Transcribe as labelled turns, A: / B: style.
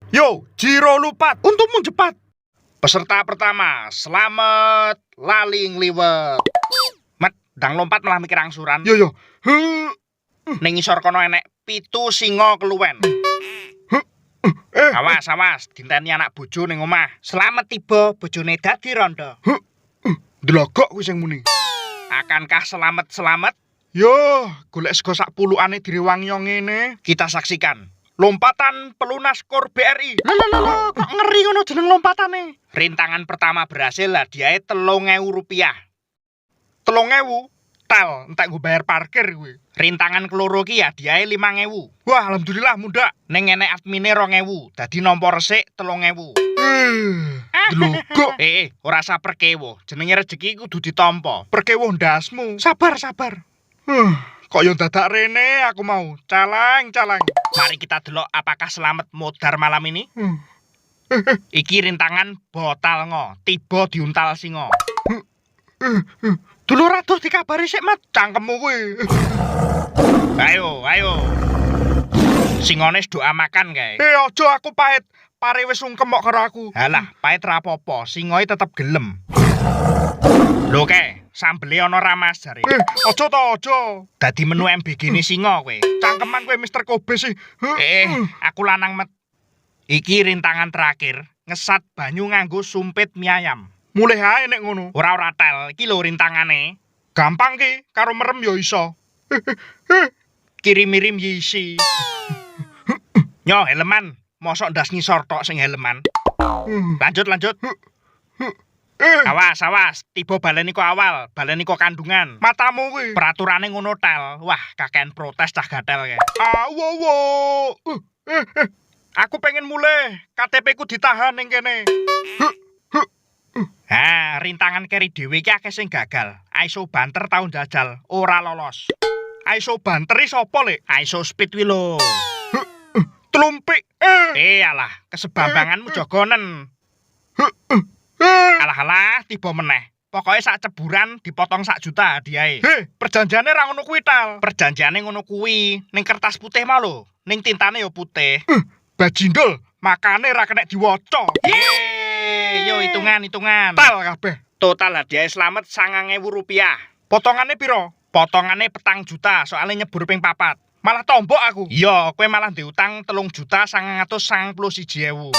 A: Yo, Jiro lupat, untukmu cepat. Peserta pertama, selamat lali ngliwet. Met, dang lompat malah mikir angsuran. Yo. Ning ngisor kono enek 7 singa keluwen. Awas, dinteni anak bojo ning omah. Selamat tiba bojone dadi rondo. Delogok kuwi sing muni. Akankah selamat? Yo, golek sego sak pulukane direwangi yo ngene. Kita saksikan lompatan pelunas KOR BRI. Lho, kok ngeri ngono jeneng lompatane. Rintangan pertama berhasil, hadiahe 3.000 rupiah. 3.000? Tel, entek gue bayar parkir gue. Rintangan keloro ki hadiahe 5.000. Wah, alhamdulillah muda. Ning enek admine 2.000, dadi nampa resik 3.000. Delogok. Ora usah perkewo. Jenenge rezeki kudu ditampa. Perkewo ndasmu. Sabar. Kok yo dadak rene aku mau. Calang. Mari kita delok apakah selamat modar malam ini. Iki rintangan botal ngo, tiba diuntal singo. Dulur adoh dikabari sik, Mat. Cangkemmu kuwi. Ayo. Singone doa makan kae. Aja aku pahit. Pare wis sungkem kok karo aku. Halah, pahit ra apa-apa, singoe tetep gelem. Lho kae, sambele ana ramas jare. Aja. Dadi menu MBG-ne singa kowe. Cangkeman kowe Mister Kobe sih. Aku lanang Met. Iki rintangan terakhir, ngesat banyu nganggo sumpit mie ayam. Mulih ae nek ngono. Ora tel, iki lho rintangane. Gampang ki, karo merem yo iso. Kirim-mirim yisi. Nyo helman, mosok ndas ngisor tok sing helman. Lanjut. Awas, tiba baleni kok awal, baleni kok kandungan. Matamu kuwi. Peraturane ngono tel. Wah, kakean protes cah gatel kae. Aku pengen mulih, KTP ku ditahan ning kene. Rintangan keri dhewe iki akeh sing gagal. Aiso banter tahun jajal, ora lolos. Aiso banteri sapa, Lek? Aiso speed wi lho. Tlumpik. Alah, kesebambanganmu jogonen. Alah, tiba meneh. Pokoknya sak ceburan dipotong 1 juta hadiahe. Perjanjiane ra ngono kuwi, Tal. Perjanjiane ngono kuwi, ning kertas putih mah lho. Ning tintane yo putih. Bajindul, makane ra kena diwaca. Yo hitungan. Tal kabeh. Total hadiah selamat 9.000 rupiah. Potongane piro? Potongane 4 juta, soalnya nyebur ping 4. Malah tombok aku. Iya, kowe malah diutang 3.991.000.